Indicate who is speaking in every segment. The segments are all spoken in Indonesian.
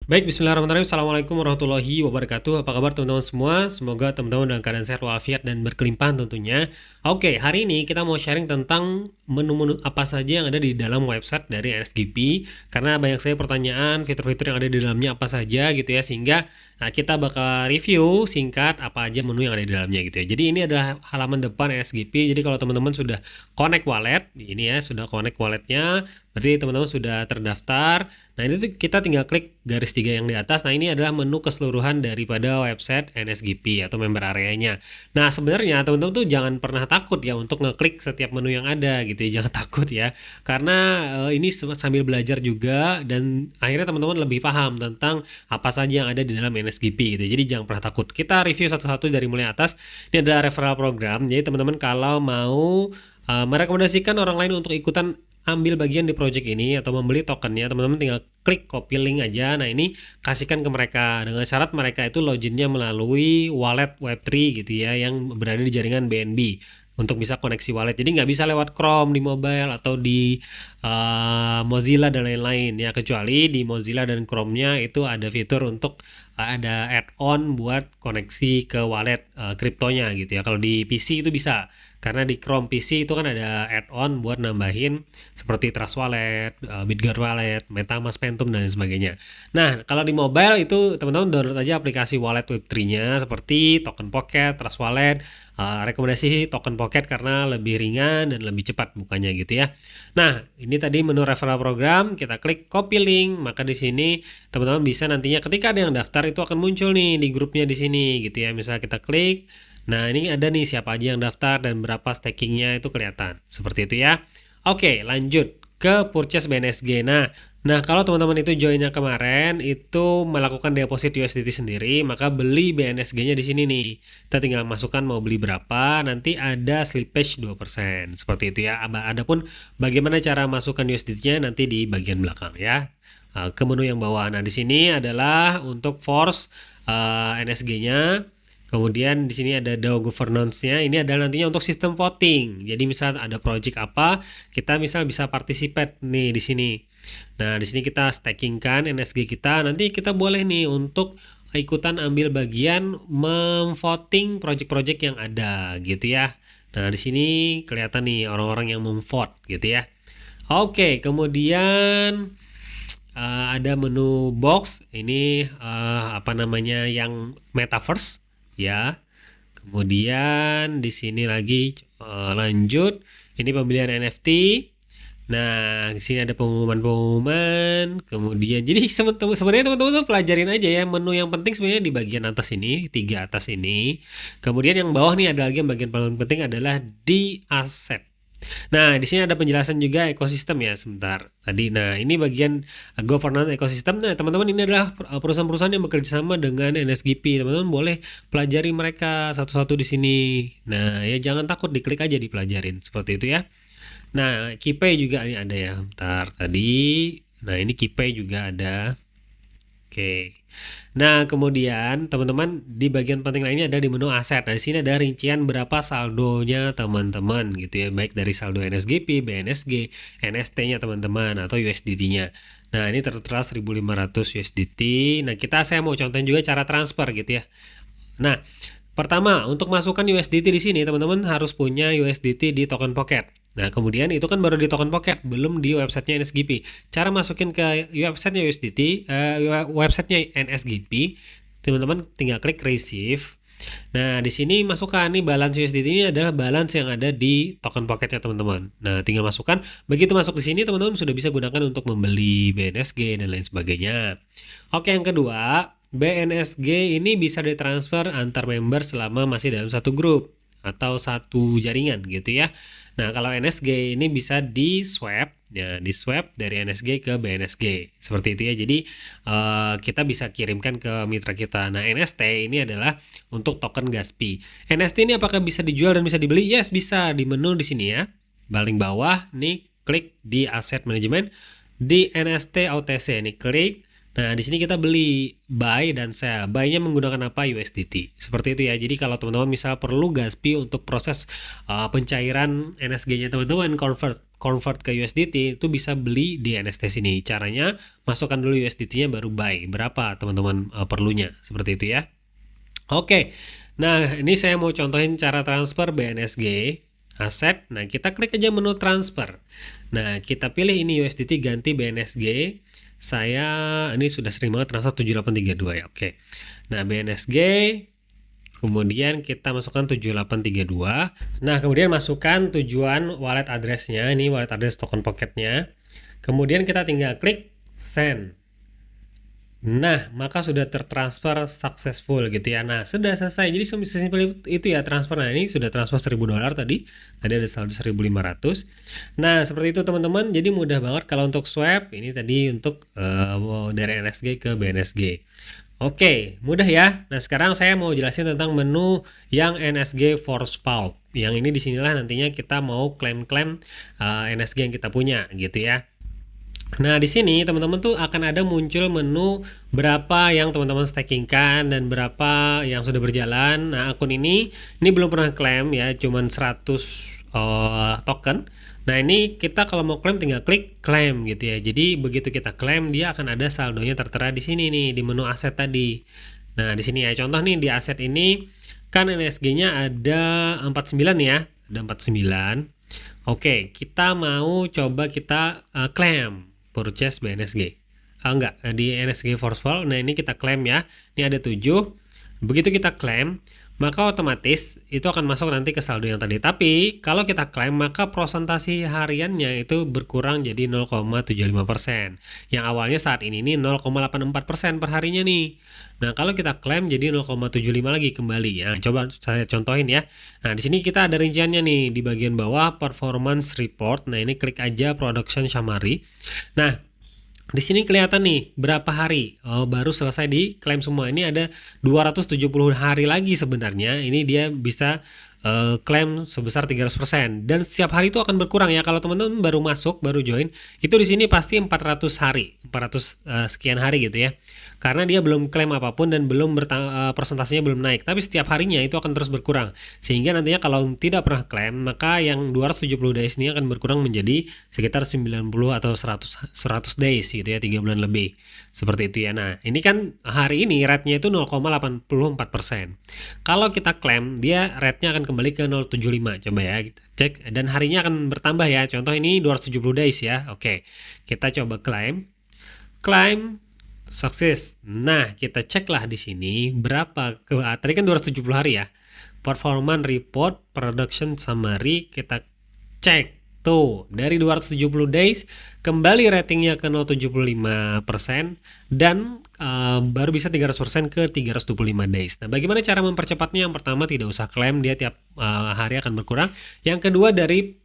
Speaker 1: Baik, bismillahirrahmanirrahim. Assalamualaikum warahmatullahi wabarakatuh. Apa kabar teman-teman semua? Semoga teman-teman dalam keadaan sehat walafiat dan berkelimpahan tentunya. Oke, hari ini kita mau sharing tentang menu-menu apa saja yang ada di dalam website dari NSGP. Karena banyak sekali pertanyaan, fitur-fitur yang ada di dalamnya apa saja gitu ya. Sehingga kita bakal review singkat apa aja menu yang ada di dalamnya gitu ya. Jadi ini adalah halaman depan NSGP. Jadi kalau teman-teman sudah connect wallet, ini ya sudah connect walletnya, berarti teman-teman sudah terdaftar. Nah ini tuh kita tinggal klik garis 3 yang di atas. Nah ini adalah menu keseluruhan daripada website NSGP atau member areanya. Nah sebenarnya teman-teman tuh jangan pernah takut ya untuk ngeklik setiap menu yang ada gitu ya. Jangan takut ya. Karena ini sambil belajar juga dan akhirnya teman-teman lebih paham tentang apa saja yang ada di dalam NSGP gitu. Jadi jangan pernah takut. Kita review satu-satu dari mulai atas. Ini adalah referral program. Jadi teman-teman kalau mau merekomendasikan orang lain untuk ikutan ambil bagian di project ini atau membeli tokennya, teman-teman tinggal klik copy link aja. Nah ini kasihkan ke mereka dengan syarat mereka itu loginnya melalui wallet Web3 gitu ya yang berada di jaringan BNB untuk bisa koneksi wallet. Jadi nggak bisa lewat Chrome di mobile atau di Mozilla dan lain-lain ya, kecuali di Mozilla dan Chrome-nya itu ada fitur untuk ada add-on buat koneksi ke wallet kriptonya gitu ya. Kalau di PC itu bisa, karena di Chrome PC itu kan ada add-on buat nambahin seperti Trust Wallet, Bitguard Wallet, MetaMask Phantom dan sebagainya. Nah, kalau di mobile itu teman-teman download aja aplikasi wallet Web3-nya seperti Token Pocket, Trust Wallet. Rekomendasi Token Pocket karena lebih ringan dan lebih cepat bukanya gitu ya. Nah, ini tadi menu referral program, kita klik copy link, maka di sini teman-teman bisa nantinya ketika ada yang daftar itu akan muncul nih di grupnya di sini gitu ya. Misalnya kita klik, nah ini ada nih siapa aja yang daftar dan berapa stakingnya itu kelihatan. Seperti itu ya. Oke, lanjut ke purchase BNSG. Nah kalau teman-teman itu joinnya kemarin itu melakukan deposit USDT sendiri, maka beli BNSG-nya di sini nih. Kita tinggal masukkan mau beli berapa, nanti ada slippage 2%. Seperti itu ya. Adapun bagaimana cara masukkan USDT-nya nanti di bagian belakang ya. Ke menu yang bawah. Nah di sini adalah untuk force NSG-nya. Kemudian di sini ada DAO governance-nya. Ini adalah nantinya untuk sistem voting. Jadi misal ada project apa, kita misal bisa participate nih di sini. Nah, di sini kita stakingkan NSG kita. Nanti kita boleh nih untuk ikutan ambil bagian memvoting project-project yang ada gitu ya. Nah, di sini kelihatan nih orang-orang yang memvote gitu ya. Oke, kemudian ada menu box. Ini apa namanya yang metaverse ya. Kemudian di sini lagi lanjut. Ini pembelian NFT. Nah, di sini ada pengumuman-pengumuman. Kemudian jadi sebenarnya teman-teman tuh pelajarin aja ya, menu yang penting sebenarnya di bagian atas ini, 3 atas ini. Kemudian yang bawah nih ada lagi yang bagian paling penting adalah di aset. Nah, di sini ada penjelasan juga ekosistem ya sebentar. Tadi nah, ini bagian governance ekosistem. Nah, teman-teman ini adalah perusahaan-perusahaan yang bekerja sama dengan NSGP. Teman-teman boleh pelajari mereka satu-satu di sini. Nah, ya jangan takut, diklik aja dipelajarin seperti itu ya. Nah, KeyPay juga ini ada ya. Bentar tadi. Nah, ini KeyPay juga ada. Oke. Nah, kemudian teman-teman di bagian penting lainnya ada di menu aset. Nah, di sini ada rincian berapa saldonya teman-teman gitu ya, baik dari saldo NSGP, BNSG, NST-nya teman-teman atau USDT-nya. Nah, ini tertera 1.500 USDT. Nah, saya mau contohin juga cara transfer gitu ya. Nah, pertama, untuk masukkan USDT di sini teman-teman harus punya USDT di Token Pocket. Nah, kemudian itu kan baru di Token Pocket, belum di websitenya NSGP. Cara masukin ke websitenya USDT, websitenya NSGP, teman-teman tinggal klik receive. Nah, di sini masukkan nih balance USDT ini adalah balance yang ada di Token Pocketnya teman-teman. Nah, tinggal masukkan. Begitu masuk di sini teman-teman sudah bisa gunakan untuk membeli BNSG dan lain sebagainya. Oke, yang kedua, BNSG ini bisa ditransfer antar member selama masih dalam satu grup atau satu jaringan gitu ya. Nah, kalau NSG ini bisa di swap ya, di swap dari NSG ke BNSG seperti itu ya. Jadi kita bisa kirimkan ke mitra kita. Nah, NST ini adalah untuk token Gaspi. NST ini apakah bisa dijual dan bisa dibeli? Yes, bisa. Di menu di sini ya, paling bawah nih klik di Asset Management, di NST OTC nih klik. Nah, di sini kita beli buy dan sell. Buy-nya menggunakan apa? USDT. Seperti itu ya. Jadi kalau teman-teman misal perlu Gaspi untuk proses pencairan NSG-nya teman-teman convert ke USDT, itu bisa beli di NST sini. Caranya masukkan dulu USDT-nya baru buy. Berapa teman-teman perlunya? Seperti itu ya. Oke. Nah, ini saya mau contohin cara transfer BNSG aset. Nah, kita klik aja menu transfer. Nah, kita pilih ini USDT ganti BNSG. Saya ini sudah sering banget transfer 7832 ya. Oke. Nah, BNSG kemudian kita masukkan 7832. Nah, kemudian masukkan tujuan wallet address-nya. Ini wallet address token pocket-nya. Kemudian kita tinggal klik send. Nah, maka sudah tertransfer successful gitu ya. Nah, sudah selesai. Jadi sesimpel itu ya transfer. Nah, ini sudah transfer $1000 tadi. Tadi ada saldo 1500. Nah, seperti itu teman-teman. Jadi mudah banget kalau untuk swap. Ini tadi untuk dari NSG ke BNSG. Oke, mudah ya. Nah, sekarang saya mau jelasin tentang menu yang NSG Force Vault. Yang ini disinilah nantinya kita mau klaim-klaim NSG yang kita punya gitu ya. Nah, di sini teman-teman tuh akan ada muncul menu berapa yang teman-teman stakingkan dan berapa yang sudah berjalan. Nah, akun ini belum pernah klaim ya, cuman 100 token. Nah, ini kita kalau mau klaim tinggal klik klaim gitu ya. Jadi begitu kita klaim dia akan ada saldonya tertera di sini nih di menu aset tadi. Nah, di sini ya contoh nih di aset ini kan NSG-nya ada 49 ya, ada 49. Oke, kita mau coba kita klaim purchase BNSG. Enggak, di NSG Force Vault. Nah, ini kita klaim ya. Ini ada 7. Begitu kita klaim, maka otomatis itu akan masuk nanti ke saldo yang tadi. Tapi kalau kita klaim, maka prosentasi hariannya itu berkurang jadi 0,75%. Yang awalnya saat ini nih 0,84% per harinya nih. Nah, kalau kita klaim jadi 0,75 lagi kembali ya. Coba saya contohin ya. Nah, di sini kita ada rinciannya nih di bagian bawah performance report. Nah, ini klik aja production summary. Nah, di sini kelihatan nih berapa hari baru selesai diklaim semua. Ini ada 270 hari lagi sebenarnya. Ini dia bisa klaim sebesar 300% dan setiap hari itu akan berkurang ya. Kalau teman-teman baru masuk, baru join, itu di sini pasti 400 hari, 400 sekian hari gitu ya. Karena dia belum klaim apapun dan belum persentasenya belum naik. Tapi setiap harinya itu akan terus berkurang. Sehingga nantinya kalau tidak pernah klaim, maka yang 270 days ini akan berkurang menjadi sekitar 90 atau 100 days gitu ya, 3 bulan lebih. Seperti itu ya. Nah, ini kan hari ini rate-nya itu 0,84%. Kalau kita klaim, dia rate-nya akan kembali ke 0,75. Coba ya, kita cek. Dan harinya akan bertambah ya. Contoh ini 270 days ya. Oke, kita coba klaim. Klaim sukses. Nah, kita ceklah di sini berapa tadi kan 270 hari ya. Performance report, production summary, kita cek. Tuh, dari 270 days kembali ratingnya ke 0,75% dan baru bisa 300% ke 325 days. Nah, bagaimana cara mempercepatnya? Yang pertama, tidak usah klaim, dia tiap hari akan berkurang. Yang kedua, dari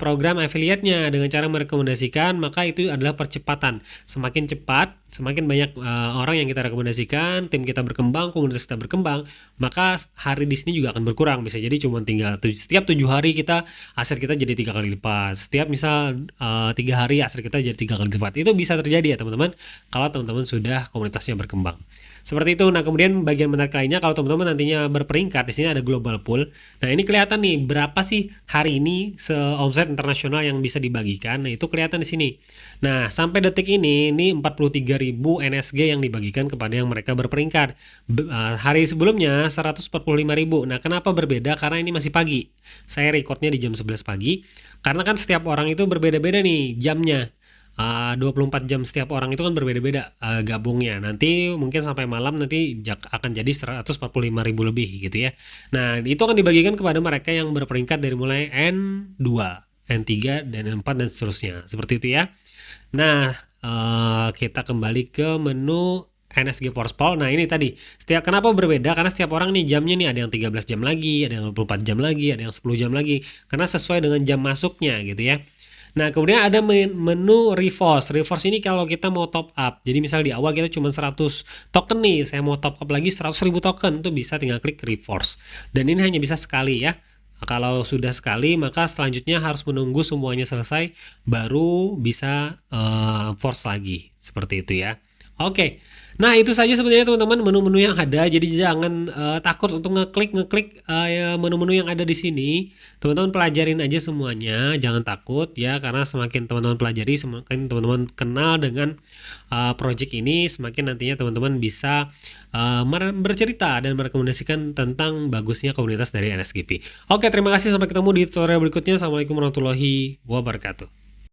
Speaker 1: program affiliate-nya dengan cara merekomendasikan, maka itu adalah percepatan. Semakin cepat, semakin banyak orang yang kita rekomendasikan, tim kita berkembang, komunitas kita berkembang, maka hari di sini juga akan berkurang. Bisa jadi cuma tinggal setiap 7 hari kita aset kita jadi 3 kali lipat. Setiap misal 3 hari aset kita jadi 3 kali lipat. Itu bisa terjadi ya teman-teman kalau teman-teman sudah komunitasnya berkembang. Seperti itu. Nah, kemudian bagian menarik lainnya kalau teman-teman nantinya berperingkat, di sini ada global pool. Nah, ini kelihatan nih berapa sih hari ini omset internasional yang bisa dibagikan. Nah, itu kelihatan di sini. Nah, sampai detik ini 43.000 NSG yang dibagikan kepada yang mereka berperingkat. Hari sebelumnya 145.000. Nah, kenapa berbeda? Karena ini masih pagi. Saya recordnya di jam 11 pagi. Karena kan setiap orang itu berbeda-beda nih jamnya. 24 jam setiap orang itu kan berbeda-beda gabungnya. Nanti mungkin sampai malam nanti akan jadi 145.000 lebih gitu ya. Nah, itu akan dibagikan kepada mereka yang berperingkat dari mulai N2, N3, dan N4 dan seterusnya. Seperti itu ya. Nah, kita kembali ke menu NSG Force Vault. Nah, ini tadi kenapa berbeda? Karena setiap orang nih jamnya nih ada yang 13 jam lagi, ada yang 24 jam lagi, ada yang 10 jam lagi. Karena sesuai dengan jam masuknya gitu ya. Nah, kemudian ada menu reverse. Reverse ini kalau kita mau top up. Jadi misal di awal kita cuma 100 token nih, saya mau top up lagi 100.000 token, itu bisa tinggal klik reverse. Dan ini hanya bisa sekali ya. Kalau sudah sekali, maka selanjutnya harus menunggu semuanya selesai baru bisa force lagi. Seperti itu ya. Oke. Nah, itu saja sebenarnya teman-teman menu-menu yang ada. Jadi jangan takut untuk ngeklik menu-menu yang ada di sini. Teman-teman pelajarin aja semuanya, jangan takut ya, karena semakin teman-teman pelajari, semakin teman-teman kenal dengan project ini, semakin nantinya teman-teman bisa bercerita dan merekomendasikan tentang bagusnya komunitas dari NSGP. Oke, terima kasih, sampai ketemu di tutorial berikutnya. Assalamualaikum warahmatullahi wabarakatuh.